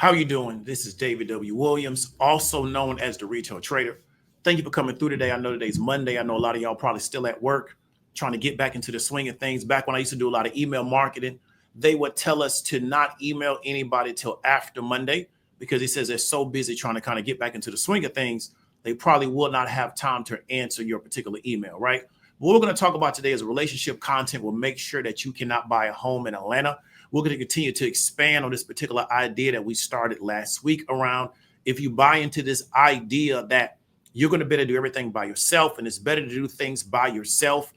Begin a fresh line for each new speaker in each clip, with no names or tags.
How you doing? This is David W. Williams, also known as the Retail Trader. Thank you for coming through today. I know today's Monday. I know a lot of y'all probably still at work, trying to get back into the swing of things. Back when I used to do a lot of email marketing, they would tell us to not email anybody till after Monday because he says they're so busy trying to kind of get back into the swing of things, they probably will not have time to answer your particular email, right? What we're going to talk about today is relationship content will make sure that you cannot buy a home in Atlanta. We're going to continue to expand on this particular idea that we started last week around if you buy into this idea that you're going to better do everything by yourself and it's better to do things by yourself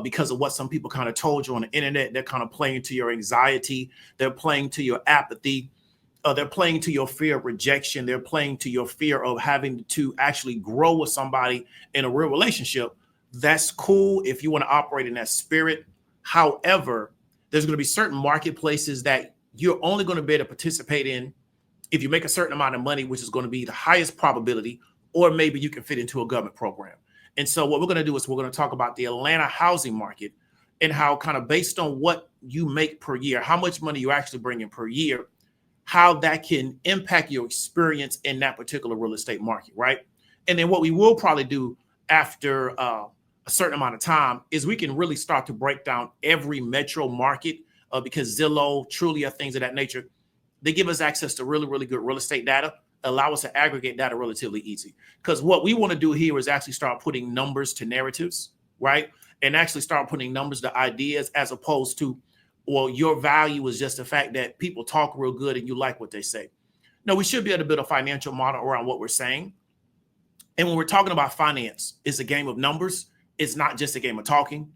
because of what some people kind of told you on the internet. They're kind of playing to your anxiety. They're playing to your apathy. They're playing to your fear of rejection. They're playing to your fear of having to actually grow with somebody in a real relationship. That's cool if you want to operate in that spirit. However, there's going to be certain marketplaces that you're only going to be able to participate in if you make a certain amount of money, which is going to be the highest probability, or maybe you can fit into a government program. And so what we're going to do is we're going to talk about the Atlanta housing market and how kind of based on what you make per year, how much money you actually bring in per year, how that can impact your experience in that particular real estate market, right? And then what we will probably do after a certain amount of time is we can really start to break down every metro market because Zillow, Trulia, things of that nature, they give us access to really, really good real estate data, allow us to aggregate data relatively easy. Because what we want to do here is actually start putting numbers to narratives, right? And actually start putting numbers to ideas as opposed to, well, your value is just the fact that people talk real good and you like what they say. No, we should be able to build a financial model around what we're saying. And when we're talking about finance, it's a game of numbers. It's not just a game of talking.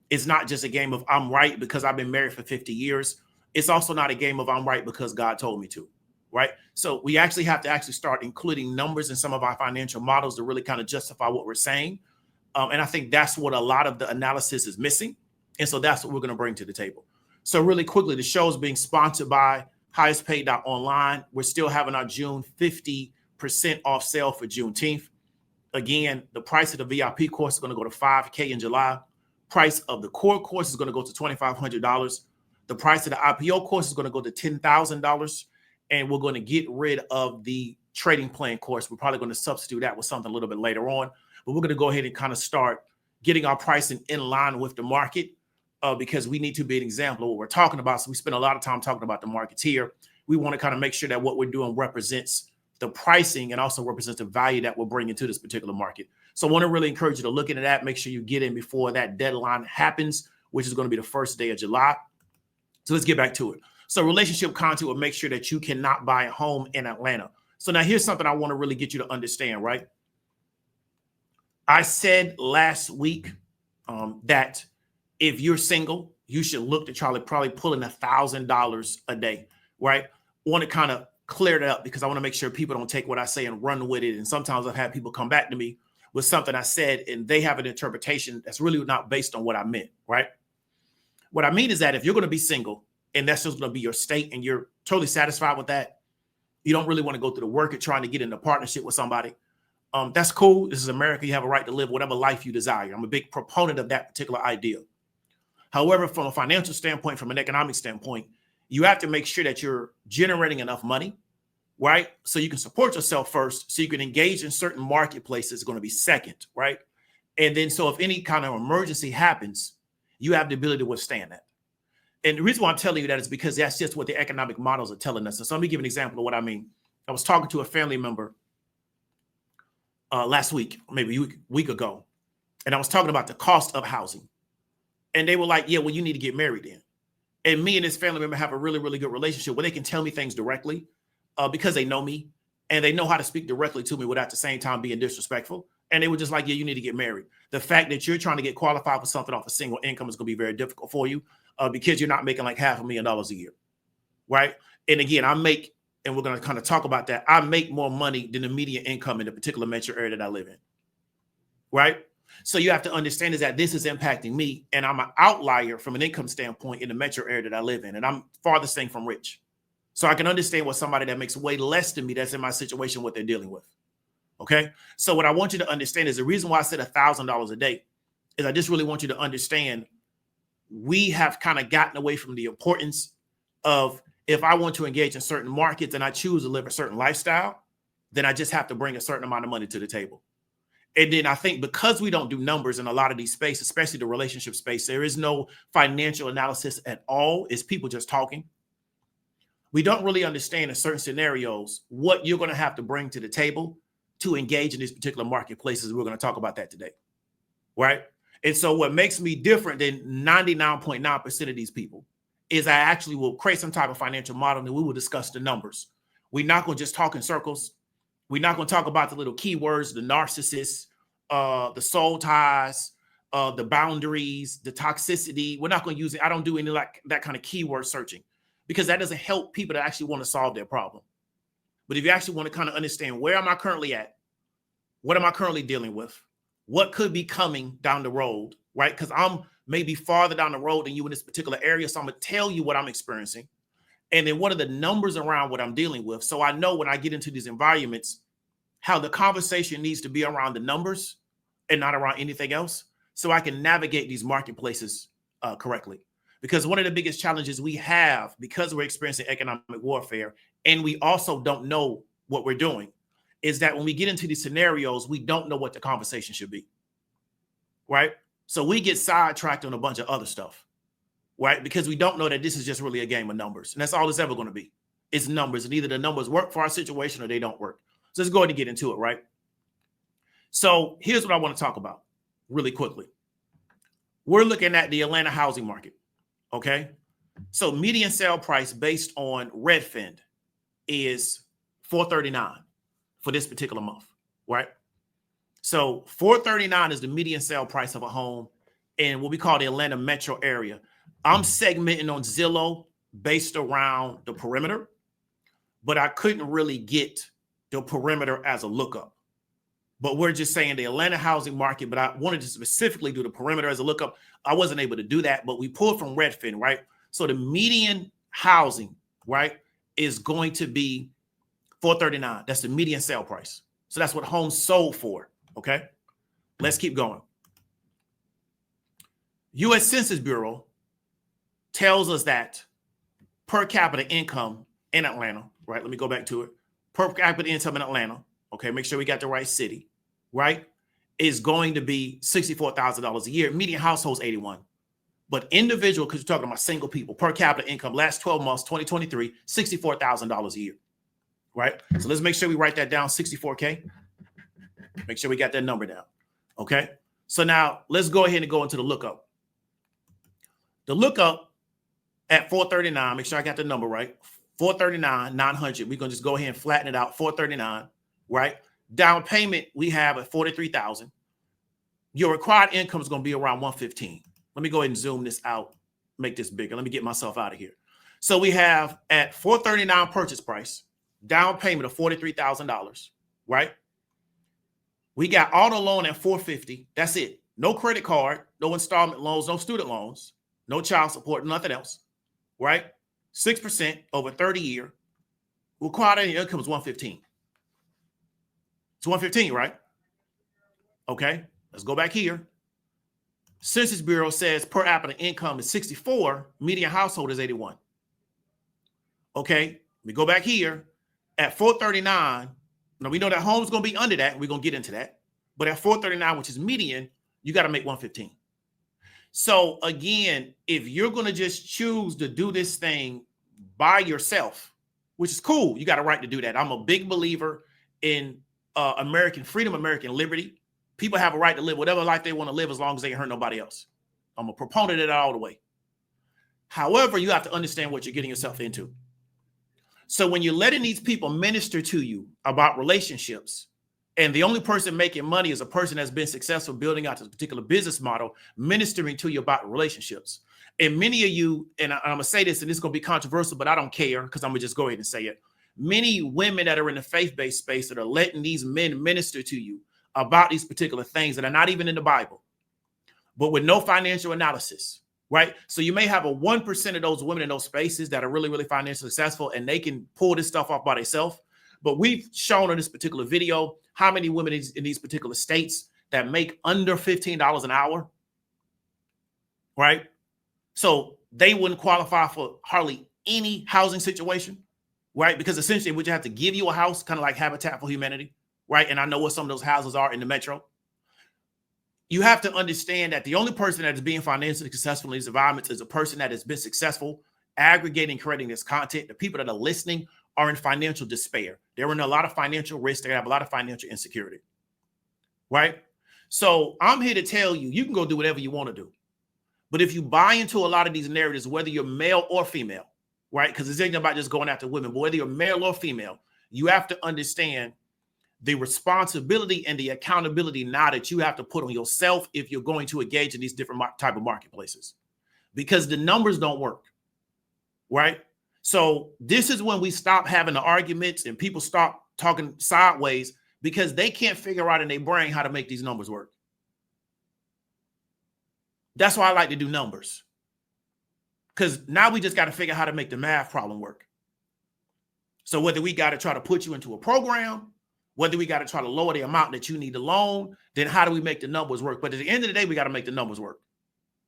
It's not just a game of I'm right because I've been married for 50 years. It's also not a game of I'm right because God told me to, right? So we actually have to start including numbers in some of our financial models to really kind of justify what we're saying. And I think that's what a lot of the analysis is missing. And so that's what we're going to bring to the table. So really quickly, the show is being sponsored by highestpaid.online. We're still having our June 50% off sale for Juneteenth. Again, the price of the VIP course is going to go to $5,000 in July. Price of the core course is going to go to $2,500. The price of the IPO course is going to go to $10,000. And we're going to get rid of the trading plan course. We're probably going to substitute that with something a little bit later on. But we're going to go ahead and kind of start getting our pricing in line with the market because we need to be an example of what we're talking about. So we spend a lot of time talking about the markets here. We want to kind of make sure that what we're doing represents the pricing and also represents the value that we're bringing to this particular market. So I want to really encourage you to look into that. Make sure you get in before that deadline happens, which is going to be the first day of July. So let's get back to it. So relationship content will make sure that you cannot buy a home in Atlanta. So now here's something I want to really get you to understand, right? I said last week that if you're single, you should look to try to probably pull in $1,000 a day, right? I want to kind of clear it up because I want to make sure people don't take what I say and run with it. And sometimes I've had people come back to me with something I said and they have an interpretation that's really not based on what I meant, right? What I mean is that if you're going to be single and that's just going to be your state and you're totally satisfied with that, you don't really want to go through the work of trying to get into partnership with somebody. That's cool. This is America. You have a right to live whatever life you desire. I'm a big proponent of that particular idea. However, from a financial standpoint, from an economic standpoint, you have to make sure that you're generating enough money, right? So you can support yourself first, so you can engage in certain marketplaces is going to be second, right? And then so if any kind of emergency happens, you have the ability to withstand that. And the reason why I'm telling you that is because that's just what the economic models are telling us. So let me give an example of what I mean. I was talking to a family member last week, maybe a week ago, and I was talking about the cost of housing. And they were like, yeah, well, you need to get married then. And me and this family member have a really, really good relationship where they can tell me things directly because they know me and they know how to speak directly to me without at the same time being disrespectful. And they were just like, yeah, you need to get married. The fact that you're trying to get qualified for something off a single income is going to be very difficult for you because you're not making like $500,000 a year, right? And again, and we're going to kind of talk about that, I make more money than the median income in the particular metro area that I live in, right? So you have to understand is that this is impacting me, and I'm an outlier from an income standpoint in the metro area that I live in, and I'm farthest thing from rich. So I can understand what somebody that makes way less than me that's in my situation, what they're dealing with. Okay. So what I want you to understand is the reason why I said $1,000 a day is I just really want you to understand we have kind of gotten away from the importance of if I want to engage in certain markets and I choose to live a certain lifestyle, then I just have to bring a certain amount of money to the table. And then I think because we don't do numbers in a lot of these spaces, especially the relationship space, there is no financial analysis at all. It's people just talking. We don't really understand in certain scenarios what you're going to have to bring to the table to engage in these particular marketplaces. We're going to talk about that today, right? And so what makes me different than 99.9% of these people is I actually will create some type of financial model and we will discuss the numbers. We're not going to just talk in circles. We're not going to talk about the little keywords, the narcissists, the soul ties, the boundaries, the toxicity. We're not going to use it. I don't do any like that kind of keyword searching because that doesn't help people that actually want to solve their problem. But if you actually want to kind of understand where am I currently at, what am I currently dealing with, what could be coming down the road, right? Because I'm maybe farther down the road than you in this particular area. So I'm going to tell you what I'm experiencing. And then what are the numbers around what I'm dealing with? So I know when I get into these environments, how the conversation needs to be around the numbers and not around anything else. So I can navigate these marketplaces correctly. Because one of the biggest challenges we have, because we're experiencing economic warfare, and we also don't know what we're doing, is that when we get into these scenarios, we don't know what the conversation should be, right? So we get sidetracked on a bunch of other stuff. Right? Because we don't know that this is just really a game of numbers. And that's all it's ever going to be. It's numbers. And either the numbers work for our situation or they don't work. So let's go ahead and get into it, right? So here's what I want to talk about really quickly. We're looking at the Atlanta housing market, okay? So median sale price based on Redfin is $439 for this particular month, right? So $439 is the median sale price of a home in what we call the Atlanta metro area. I'm segmenting on Zillow based around the perimeter, but I couldn't really get the perimeter as a lookup. But we're just saying the Atlanta housing market, but I wanted to specifically do the perimeter as a lookup. I wasn't able to do that, but we pulled from Redfin, right? So the median housing, right, is going to be $439. That's the median sale price. So that's what homes sold for, okay? Let's keep going. U.S. Census Bureau tells us that per capita income in Atlanta, right? Let me go back to it. Per capita income in Atlanta, okay, make sure we got the right city, right? Is going to be $64,000 a year. Median households, 81. But individual, because you're talking about single people, per capita income, last 12 months, 2023, $64,000 a year, right? So let's make sure we write that down, 64K. Make sure we got that number down, okay? So now let's go ahead and go into the lookup. The lookup at 439, make sure I got the number right. 439, 900. We're going to just go ahead and flatten it out. 439, right? Down payment we have at 43,000. Your required income is going to be around 115. Let me go ahead and zoom this out, make this bigger. Let me get myself out of here. So we have at 439 purchase price, down payment of $43,000, right? We got auto loan at 450. That's it. No credit card, no installment loans, no student loans, no child support, nothing else. Right? 6% over 30 year. Required income is 115. It's 115, right? Okay, let's go back here. Census Bureau says per capita income is 64, median household is 81. Okay, we go back here at 439. Now we know that home's going to be under that. We're going to get into that. But at 439, which is median, you got to make 115. So again, if you're going to just choose to do this thing by yourself, which is cool, you got a right to do that. I'm a big believer in American freedom, American liberty. People have a right to live whatever life they want to live as long as they ain't hurt nobody else. I'm a proponent of that all the way. However, you have to understand what you're getting yourself into. So when you're letting these people minister to you about relationships, and the only person making money is a person that's been successful building out this particular business model, ministering to you about relationships. And many of you, and I'm going to say this, and it's going to be controversial, but I don't care because I'm going to just go ahead and say it. Many women that are in the faith-based space that are letting these men minister to you about these particular things that are not even in the Bible, but with no financial analysis, right? So you may have a 1% of those women in those spaces that are really, really financially successful, and they can pull this stuff off by themselves. But we've shown in this particular video how many women in these particular states that make under $15 an hour, right? So they wouldn't qualify for hardly any housing situation, right? Because essentially we just have to give you a house, kind of like Habitat for Humanity, right? And I know what some of those houses are in the metro. You have to understand that the only person that is being financially successful in these environments is a person that has been successful aggregating, creating this content. The people that are listening are in financial despair. They're in a lot of financial risk. They have a lot of financial insecurity, right? So I'm here to tell you, you can go do whatever you want to do. But if you buy into a lot of these narratives, whether you're male or female, right? Because it's ain't about just going after women, but whether you're male or female, you have to understand the responsibility and the accountability now that you have to put on yourself if you're going to engage in these different type of marketplaces, because the numbers don't work, right? So this is when we stop having the arguments and people stop talking sideways because they can't figure out in their brain how to make these numbers work. That's why I like to do numbers, because now we just got to figure out how to make the math problem work. So whether we got to try to put you into a program, whether we got to try to lower the amount that you need to loan, then how do we make the numbers work? But at the end of the day, we got to make the numbers work,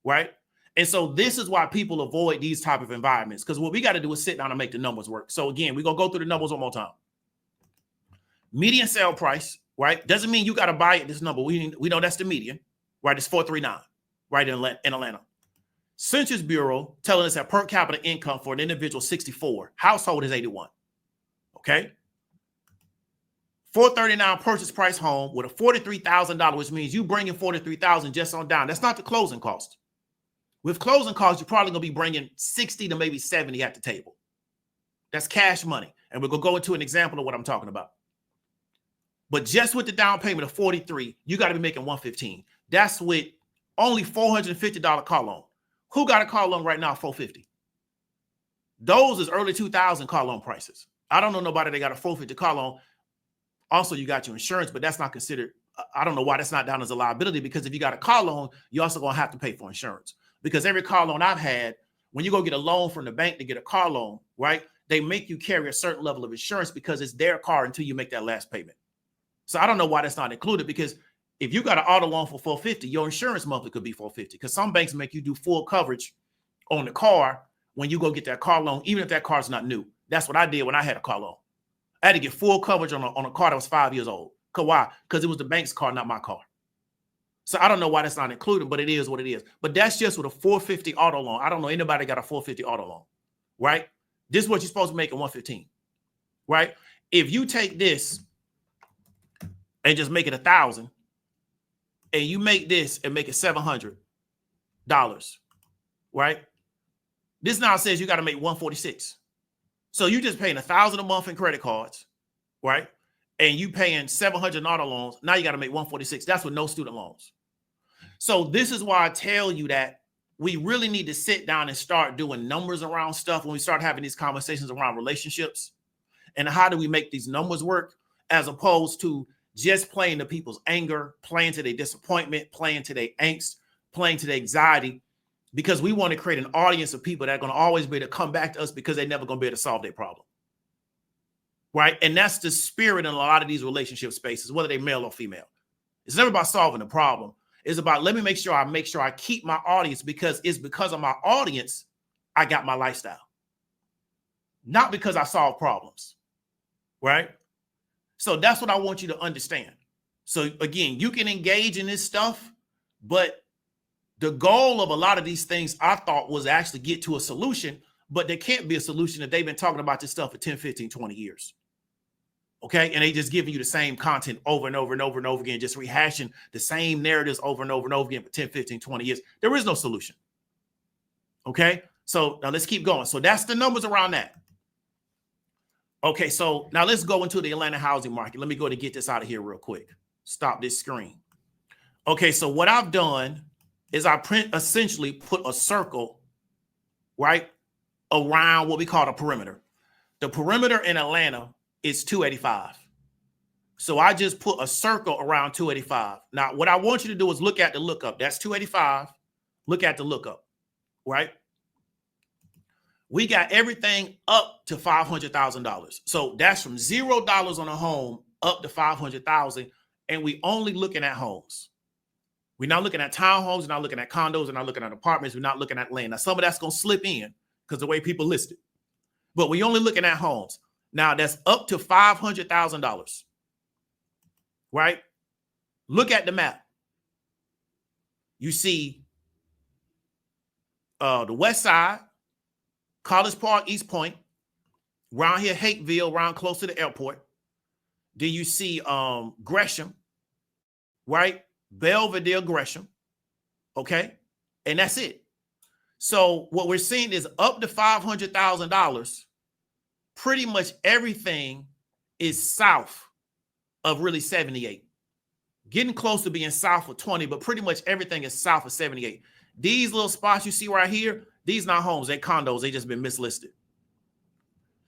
right? And so this is why people avoid these type of environments, because what we got to do is sit down and make the numbers work. So again, we're going to go through the numbers one more time. Median sale price, right? Doesn't mean you got to buy at this number. We know that's the median, right? It's 439, right, in Atlanta. Census Bureau telling us that per capita income for an individual 64, household is 81, okay? 439 purchase price home with a $43,000, which means you bringing $43,000 just on down. That's not the closing cost. With closing costs, you're probably going to be bringing 60 to maybe 70 at the table. That's cash money. And we're going to go into an example of what I'm talking about. But just with the down payment of 43, you got to be making 115. That's with only $450 car loan. Who got a car loan right now, 450? Those is early 2000 car loan prices. I don't know nobody that got a 450 car loan. Also, you got your insurance, but that's not considered. I don't know why that's not down as a liability, because if you got a car loan, you're also going to have to pay for insurance. Because every car loan I've had, when you go get a loan from the bank to get a car loan, right, they make you carry a certain level of insurance because it's their car until you make that last payment. So I don't know why that's not included, because if you got an auto loan for $450, your insurance monthly could be $450, because some banks make you do full coverage on the car when you go get that car loan, even if that car's not new. That's what I did when I had a car loan. I had to get full coverage on a car that was 5 years old. Why? Because it was the bank's car, not my car. So I don't know why that's not included, but it is what it is. But that's just with a 450 auto loan. I don't know anybody got a 450 auto loan, right? This is what you're supposed to make at 115, right? If you take this and just make it 1,000, and you make this and make it $700, right? This now says you got to make 146. So you just paying $1,000 a month in credit cards, right? And you paying $700 in auto loans. Now you got to make 146. That's with no student loans. So this is why I tell you that we really need to sit down and start doing numbers around stuff when we start having these conversations around relationships and how do we make these numbers work, as opposed to just playing to people's anger, playing to their disappointment, playing to their angst, playing to their anxiety, because we want to create an audience of people that are going to always be able to come back to us because they're never going to be able to solve their problem. Right? And that's the spirit in a lot of these relationship spaces, whether they're male or female. It's never about solving the problem. It's about, let me make sure I keep my audience, because it's because of my audience I got my lifestyle. Not because I solve problems. Right? So that's what I want you to understand. So again, you can engage in this stuff, but the goal of a lot of these things I thought was actually get to a solution, but there can't be a solution if they've been talking about this stuff for 10, 15, 20 years. Okay. And they just giving you the same content over and over and over and over again, just rehashing the same narratives over and over and over again for 10, 15, 20 years. There is no solution. Okay. So now let's keep going. So that's the numbers around that. Okay. So now let's go into the Atlanta housing market. Let me go to get this out of here real quick. Stop this screen. Okay. So what I've done is I essentially put a circle, right, around what we call the perimeter. The perimeter in Atlanta is 285. So I just put a circle around 285. Now, what I want you to do is look at the lookup. That's 285. Look at the lookup, right? We got everything up to $500,000. So that's from $0 on a home up to $500,000. And we only looking at homes. We're not looking at townhomes. We're not looking at condos. We're not looking at apartments. We're not looking at land. Now, some of that's going to slip in because the way people list it. but we're only looking at homes. Now that's up to $500,000, right? Look at the map. You see the west side, College Park, East Point, around here, Hakeville, around close to the airport. Then you see Gresham, right? Belvedere, Gresham, okay? And that's it. So what we're seeing is up to $500,000. Pretty much everything is south of really 78. Getting close to being south of 20, but pretty much everything is south of 78. These little spots you see right here, these not homes, they condos, they just been mislisted.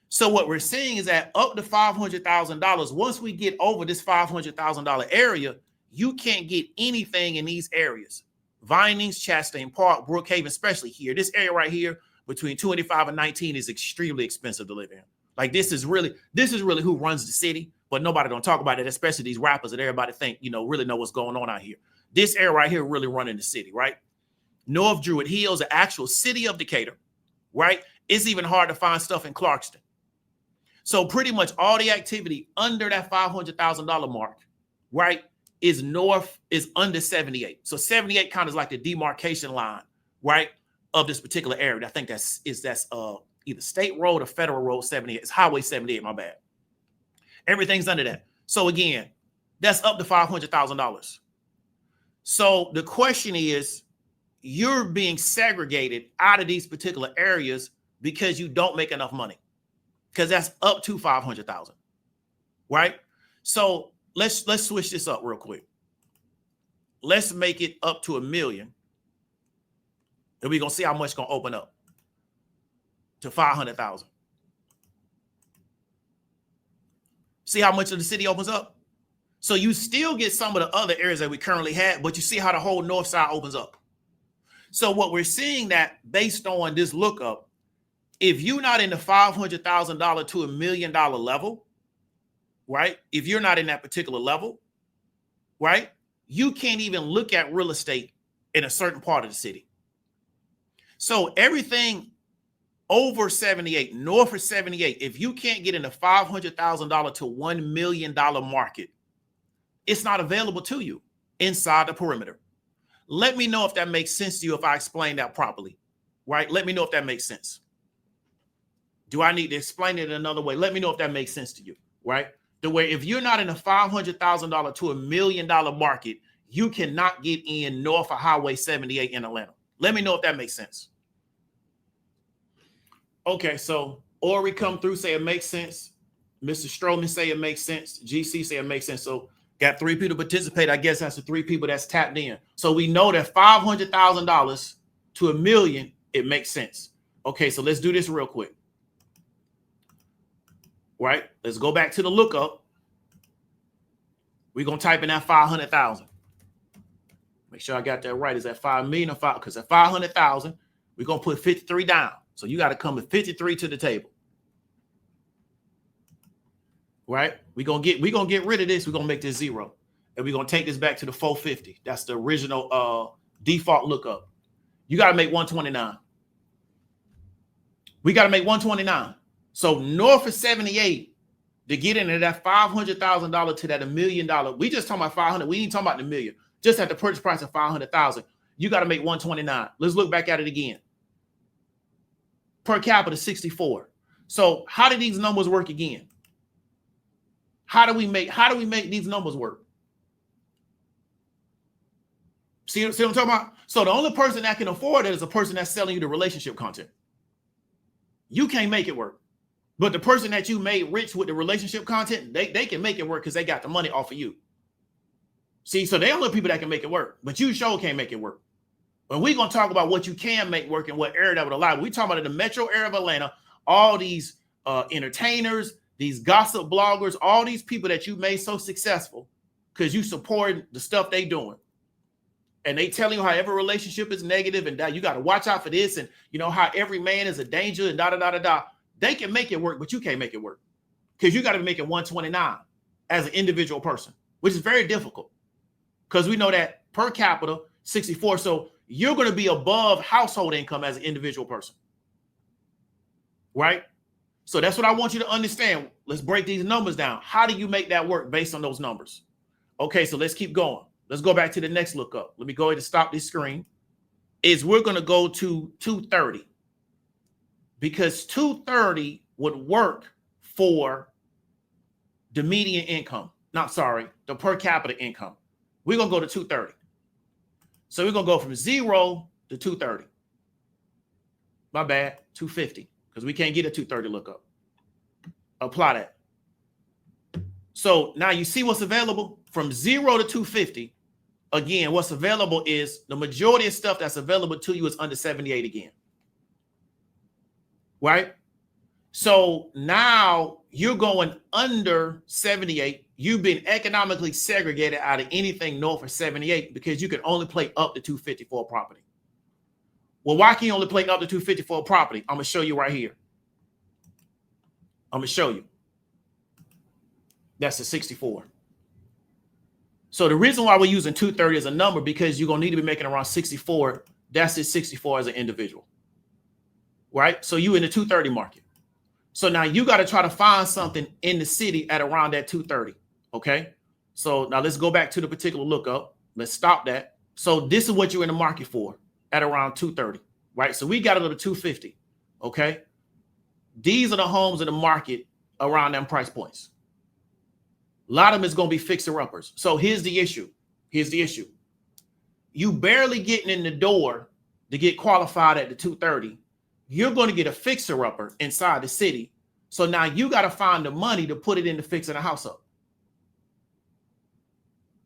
So what we're seeing is that up to $500,000, once we get over this $500,000 area, you can't get anything in these areas. Vinings, Chastain Park, Brookhaven, especially here. This area right here between 25 and 19 is extremely expensive to live in. Like this is really who runs the city, but nobody don't talk about it, especially these rappers that everybody think, really know what's going on out here. This area right here really running the city, right? North Druid Hills, the actual city of Decatur, right? It's even hard to find stuff in Clarkston. So pretty much all the activity under that $500,000 mark, right, is under 78. So 78 kind of like the demarcation line, right, of this particular area. I think that's either state road or federal road 78. It's highway 78, my bad. Everything's under that. So again, that's up to $500,000. So the question is, you're being segregated out of these particular areas because you don't make enough money, because that's up to $500,000, right? So let's switch this up real quick. Let's make it up to $1 million, and we're gonna see how much it's gonna open up to 500,000. See how much of the city opens up? So you still get some of the other areas that we currently had, but you see how the whole north side opens up. So what we're seeing that based on this lookup, if you're not in the $500,000 to $1 million level, right? If you're not in that particular level, right? You can't even look at real estate in a certain part of the city. So everything over 78, north of 78, if you can't get in the $500,000 to $1 million market, it's not available to you inside the perimeter. Let me know if that makes sense to you if I explain that properly, right? Let me know if that makes sense. Do I need to explain it another way? Let me know if that makes sense to you, right? The way if you're not in a $500,000 to $1 million market, you cannot get in north of Highway 78 in Atlanta. Let me know if that makes sense. Okay, so Ori come through, say it makes sense. Mr. Stroman say it makes sense. GC say it makes sense. So got 3 people participate. I guess that's the 3 people that's tapped in. So we know that $500,000 to $1 million, it makes sense. Okay, so let's do this real quick. Right? Let's go back to the lookup. We're going to type in that 500,000. Make sure I got that right. Is that 5 million or 5? Because at 500,000, we're going to put 53 down. So you got to come with 53 to the table. Right? We're going to get rid of this. We're going to make this 0. And we're going to take this back to the 450. That's the original default lookup. You got to make 129. We got to make 129. So north of 78 to get into that $500,000 to that $1 million. We just talking about 500. We ain't talking about the million. Just at the purchase price of 500,000. You got to make 129. Let's look back at it again. Per capita 64. So how do these numbers work again? How do we make these numbers work? See what I'm talking about? So the only person that can afford it is a person that's selling you the relationship content. You can't make it work. But the person that you made rich with the relationship content, they can make it work because they got the money off of you. See, so they only people that can make it work, but you sure can't make it work. But we're going to talk about what you can make work and what area that would allow. We're talking about in the metro area of Atlanta, all these entertainers, these gossip bloggers, all these people that you made so successful because you support the stuff they doing. And they telling you how every relationship is negative and that you got to watch out for this and you know how every man is a danger and da. They can make it work, but you can't make it work because you got to be making 129 as an individual person, which is very difficult because we know that per capita 64. So you're going to be above household income as an individual person, right? So that's what I want you to understand. Let's break these numbers down. How do you make that work based on those numbers? Okay, so let's keep going. Let's go back to the next lookup. Let me go ahead and stop this screen. We're going to go to 230 because 230 would work for the median income. The per capita income. We're going to go to 230. So we're going to go from 0 to 230. My bad, 250, because we can't get a 230 lookup. Apply that. So now you see what's available from 0 to 250. Again, what's available is the majority of stuff that's available to you is under 78 again. Right? So now you're going under 78. You've been economically segregated out of anything north of 78 because you can only play up to 250 for a property. Well, why can you only play up to 250 for a property? I'm going to show you right here. I'm going to show you. That's a 64. So the reason why we're using 230 as a number, because you're going to need to be making around 64. That's it, 64 as an individual. Right? So you in the 230 market. So now you got to try to find something in the city at around that 230. Okay. So now let's go back to the particular lookup. Let's stop that. So this is what you're in the market for at around 230. Right. So we got a little 250. Okay. These are the homes in the market around them price points. A lot of them is going to be fixer-uppers. So here's the issue. You barely getting in the door to get qualified at the 230. You're going to get a fixer-upper inside the city. So now you got to find the money to put it into fixing the house up.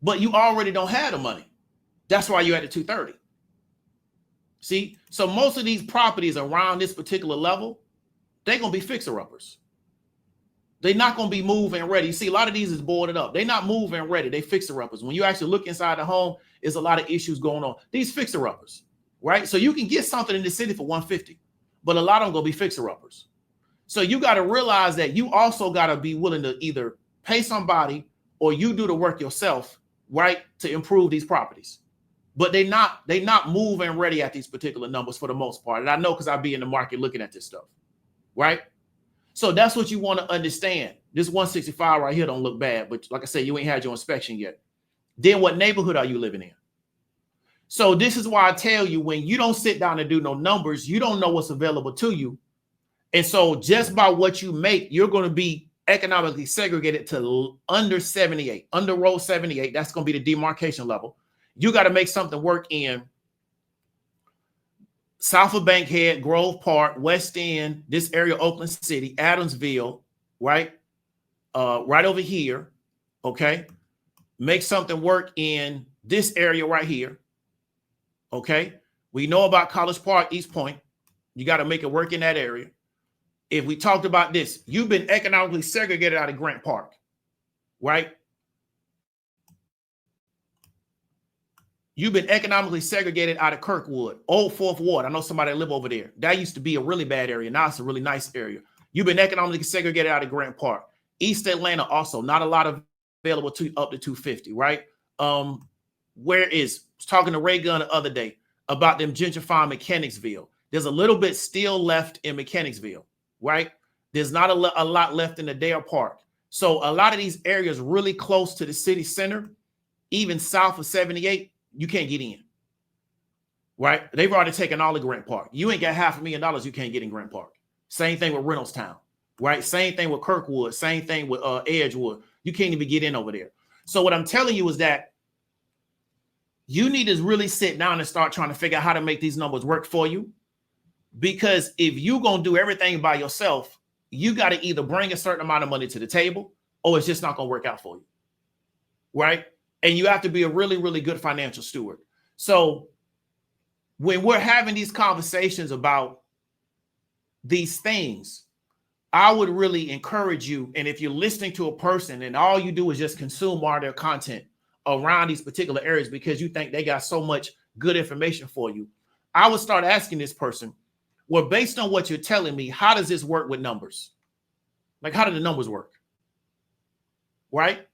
But you already don't have the money. That's why you're at the 230. See? So most of these properties around this particular level, they're going to be fixer-uppers. They're not going to be moving ready. You see, a lot of these is boarded up. They're not moving ready. They fixer-uppers. When you actually look inside the home, there's a lot of issues going on. These fixer-uppers, right? So you can get something in the city for 150, but a lot of them going to be fixer-uppers. So you got to realize that you also got to be willing to either pay somebody or you do the work yourself, right, to improve these properties. But they not moving ready at these particular numbers for the most part. And I know because I be in the market looking at this stuff, right? So that's what you want to understand. This 165 right here don't look bad, but like I said, you ain't had your inspection yet. Then what neighborhood are you living in? So this is why I tell you, when you don't sit down and do no numbers, you don't know what's available to you. And so just by what you make, you're going to be economically segregated to under 78, under row 78. That's going to be the demarcation level. You got to make something work in south of Bankhead, Grove Park, West End, this area, Oakland City, Adamsville, right? Right over here, okay? Make something work in this area right here, okay? We know about College Park, East Point. You got to make it work in that area. If we talked about this, you've been economically segregated out of Grant Park, right? You've been economically segregated out of Kirkwood, Old Fourth Ward. I know somebody that live over there. That used to be a really bad area. Now it's a really nice area. You've been economically segregated out of Grant Park. East Atlanta also, not a lot available to up to 250, right? Where is, I was talking to Ray Gunn the other day about them gentrifying Mechanicsville. There's a little bit still left in Mechanicsville, right? There's not a lot left in the Dale Park. So a lot of these areas really close to the city center, even south of 78, you can't get in, right? They've already taken all of Grant Park. You ain't got $500,000 you can't get in Grant Park. Same thing with Reynoldstown, right? Same thing with Kirkwood. Same thing with Edgewood. You can't even get in over there. So what I'm telling you is that you need to really sit down and start trying to figure out how to make these numbers work for you. Because if you're going to do everything by yourself, you got to either bring a certain amount of money to the table or it's just not going to work out for you, right? And you have to be a really, really good financial steward. So when we're having these conversations about these things, I would really encourage you. And if you're listening to a person and all you do is just consume all their content around these particular areas because you think they got so much good information for you, I would start asking this person, well, based on what you're telling me, how does this work with numbers? Like, how do the numbers work? Right?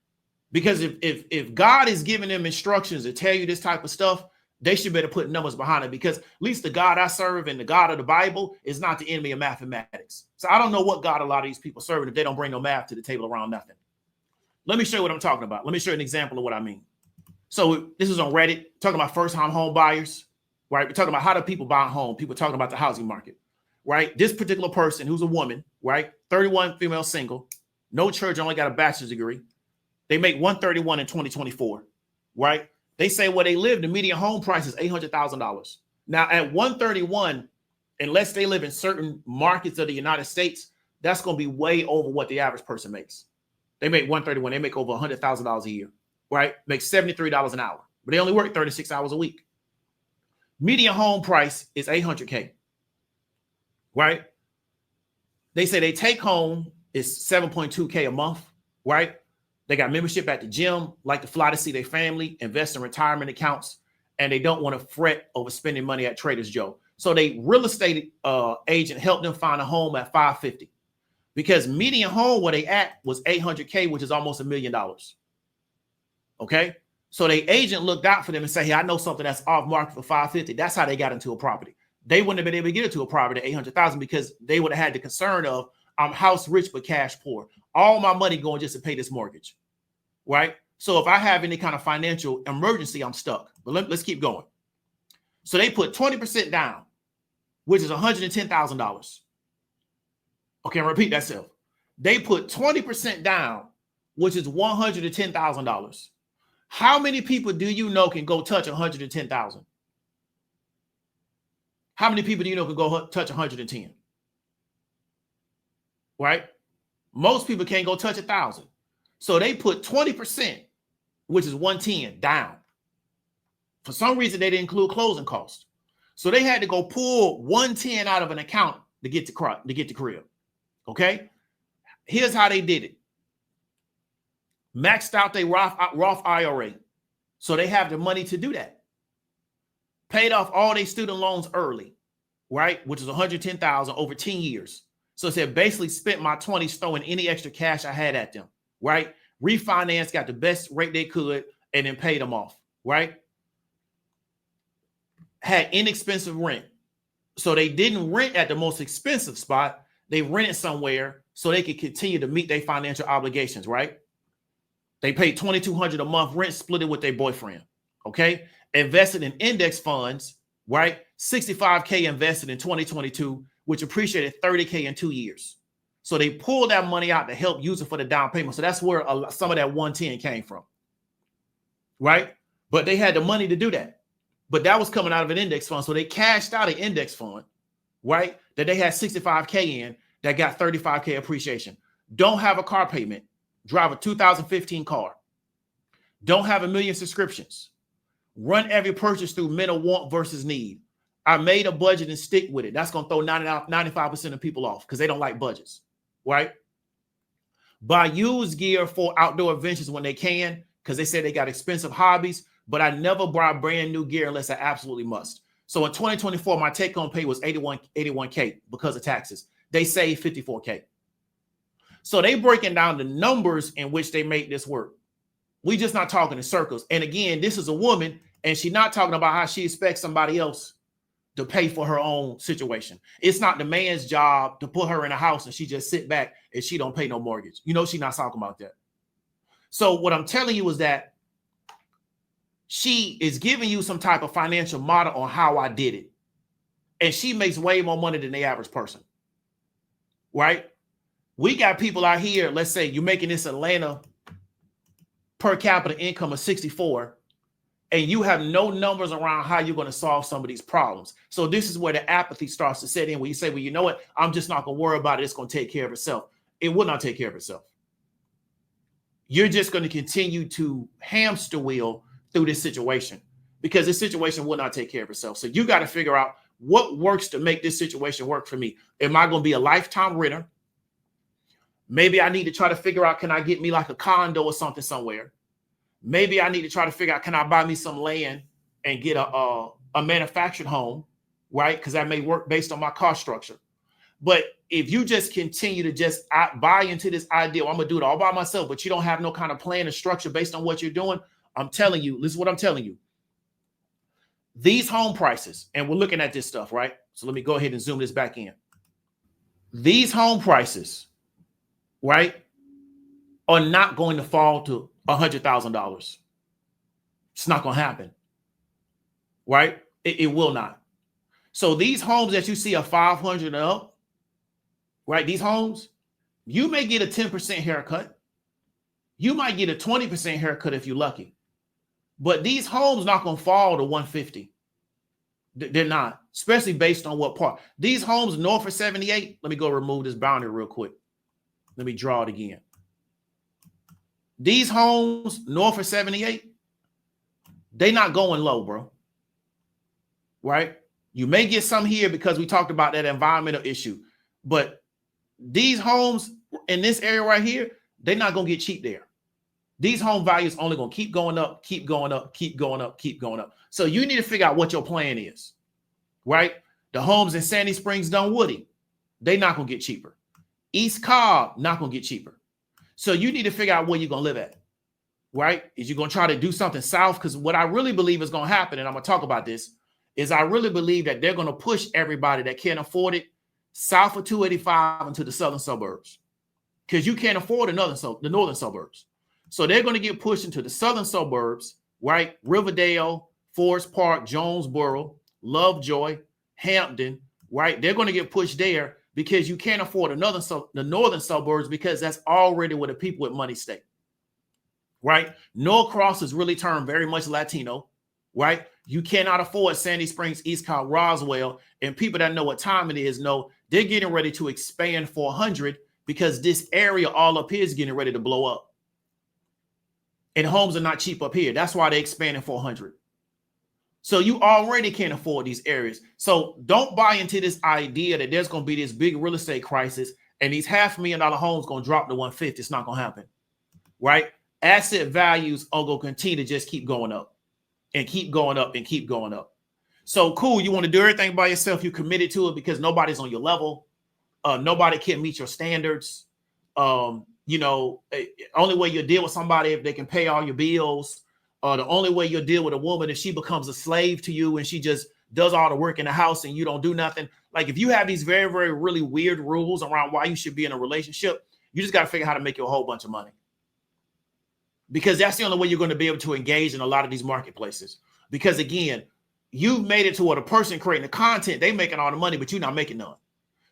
Because if God is giving them instructions to tell you this type of stuff, They should better put numbers behind it, because at least the God I serve and the God of the Bible is not the enemy of mathematics. So I don't know what God a lot of these people serving if they don't bring no math to the table around nothing. Let me show you what I'm talking about. Let me show you an example of what I mean. So this is on Reddit, talking about first-time home buyers, right? We're talking about how do people buy a home. People talking about the housing market, right? This particular person who's a woman, right? 31, female, single, no church, only got a bachelor's degree. They make 131 in 2024, right? They say where they live, the median home price is $800,000. Now at 131, unless they live in certain markets of the United States, that's going to be way over what the average person makes. They make 131. They make over $100,000 a year, right? Make $73 an hour, but they only work 36 hours a week. Median home price is $800K, right? They say they take home is $7.2K a month, right? They got membership at the gym, like to fly to see their family, invest in retirement accounts, and they don't want to fret over spending money at Trader Joe's. So they real estate agent helped them find a home at $550, because median home where they at was $800K, which is almost $1 million. Okay, so the agent looked out for them and said, "Hey, I know something that's off market for $550." That's how they got into a property. They wouldn't have been able to get into a property at $800,000 because they would have had the concern of, I'm house rich but cash poor. All my money going just to pay this mortgage, right? So if I have any kind of financial emergency, I'm stuck. But let's keep going. So they put 20% down, which is $110,000. Okay, repeat that self. They put 20% down, which is $110,000. How many people do you know can go touch 110,000? How many people do you know can go touch 110? Right? Most people can't go touch 1,000. So they put 20%, which is 110, down. For some reason, they didn't include closing costs. So they had to go pull 110 out of an account to get to crib. Okay? Here's how they did it. Maxed out their Roth IRA. So they have the money to do that. Paid off all their student loans early, right? Which is $110,000 over 10 years. So it said basically spent my 20s throwing any extra cash I had at them, right? Refinanced, got the best rate they could, and then paid them off, right? Had inexpensive rent. So they didn't rent at the most expensive spot. They rented somewhere so they could continue to meet their financial obligations, right? They paid $2,200 a month rent, split it with their boyfriend, okay? Invested in index funds, right? $65K invested in 2022, which appreciated $30K in 2 years. So they pulled that money out to help use it for the down payment. So that's where some of that 110 came from, right? But they had the money to do that. But that was coming out of an index fund. So they cashed out an index fund, right? That they had $65K in that got $35K appreciation. Don't have a car payment. Drive a 2015 car. Don't have 1 million subscriptions. Run every purchase through mental want versus need. I made a budget and stick with it. That's going to throw 95% of people off because they don't like budgets, right? Buy used gear for outdoor adventures when they can, because they say they got expensive hobbies, but I never buy brand new gear unless I absolutely must. So in 2024, my take-home pay was 81K because of taxes. They saved 54K. So they breaking down the numbers in which they make this work. We just not talking in circles. And again, this is a woman, and she's not talking about how she expects somebody else to pay for her own situation. It's not the man's job to put her in a house and she just sit back and she don't pay no mortgage. You know, she's not talking about that. So what I'm telling you is that she is giving you some type of financial model on how I did it. And she makes way more money than the average person, right? We got people out here, let's say you're making this Atlanta per capita income of 64, and you have no numbers around how you're going to solve some of these problems. So this is where the apathy starts to set in, where you say, well, you know what? I'm just not going to worry about it. It's going to take care of itself. It will not take care of itself. You're just going to continue to hamster wheel through this situation because this situation will not take care of itself. So you got to figure out what works to make this situation work for me. Am I going to be a lifetime renter? Maybe I need to try to figure out, can I get me like a condo or something somewhere? Maybe I need to try to figure out, can I buy me some land and get a manufactured home, right? Because that may work based on my cost structure. But if you just continue to just buy into this idea, I'm going to do it all by myself, but you don't have no kind of plan and structure based on what you're doing, I'm telling you, this is what I'm telling you. These home prices, and we're looking at this stuff, right? So let me go ahead and zoom this back in. These home prices, right, are not going to fall to $100,000. It's not going to happen, right? It will not. So these homes that you see are 500 and up, right? These homes, you may get a 10% haircut. You might get a 20% haircut if you're lucky. But these homes not going to fall to 150. They're not, especially based on what part. These homes north of 78, let me go remove this boundary real quick. Let me draw it again. These homes north of 78, they not going low, bro. Right? You may get some here because we talked about that environmental issue. But these homes in this area right here, they're not going to get cheap there. These home values only going to keep going up, keep going up, keep going up, keep going up. So you need to figure out what your plan is, right? The homes in Sandy Springs, Dunwoody, they're not going to get cheaper. East Cobb, not going to get cheaper. So you need to figure out where you're going to live at, right? Is you going to try to do something south? Because what I really believe is going to happen, and I'm going to talk about this, is I really believe that they're going to push everybody that can't afford it south of 285 into the southern suburbs, because you can't afford the northern suburbs. So they're going to get pushed into the southern suburbs, right? Riverdale, Forest Park, Jonesboro, Lovejoy, Hampton, right? They're going to get pushed there because you can't afford the northern suburbs, because that's already where the people with money stay, right? Norcross is really turned very much Latino, right? You cannot afford Sandy Springs, East Cobb, Roswell, and people that know what time it is know they're getting ready to expand 400 because this area all up here is getting ready to blow up. And homes are not cheap up here. That's why they expanded 400. So you already can't afford these areas. So don't buy into this idea that there's going to be this big real estate crisis and these $500,000 homes going to drop to 150. It's not going to happen, right? Asset values are going to continue to just keep going up and keep going up and keep going up. So cool. You want to do everything by yourself. You're committed to it because nobody's on your level. Nobody can meet your standards. You know, only way you'll deal with somebody if they can pay all your bills. The only way you'll deal with a woman if she becomes a slave to you and she just does all the work in the house and you don't do nothing. Like if you have these very, very, really weird rules around why you should be in a relationship, you just got to figure out how to make you a whole bunch of money. Because that's the only way you're going to be able to engage in a lot of these marketplaces. Because again, you've made it to where the person creating the content, they making all the money, but you're not making none.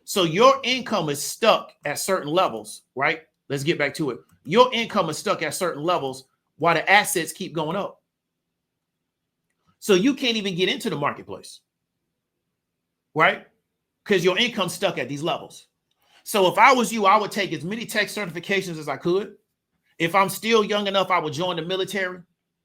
So your income is stuck at certain levels, right? Let's get back to it. Your income is stuck at certain levels while the assets keep going up. So you can't even get into the marketplace, right? Because your income's stuck at these levels. So if I was you, I would take as many tech certifications as I could. If I'm still young enough, I would join the military,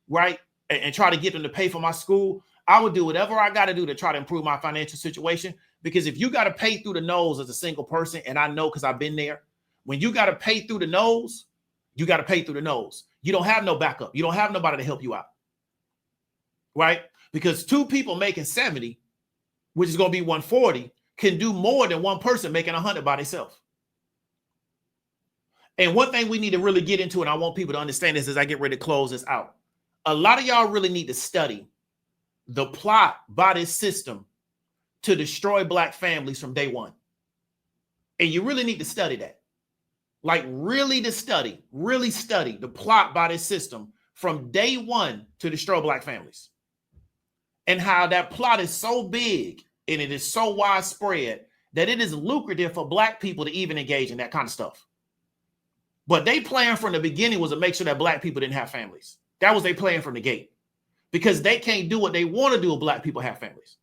right? And try to get them to pay for my school. I would do whatever I got to do to try to improve my financial situation. Because if you got to pay through the nose as a single person, and I know because I've been there, when you got to pay through the nose, you got to pay through the nose. You don't have no backup. You don't have nobody to help you out, right? Because two people making 70, which is going to be 140, can do more than one person making 100 by themselves. And one thing we need to really get into, and I want people to understand this as I get ready to close this out. A lot of y'all really need to study the plot by this system to destroy Black families from day one. And you really need to study that. Like really study the plot by this system from day one to destroy Black families. And how that plot is so big and it is so widespread that it is lucrative for Black people to even engage in that kind of stuff. But they plan from the beginning was to make sure that Black people didn't have families. That was their plan from the gate. Because they can't do what they want to do if Black people have families.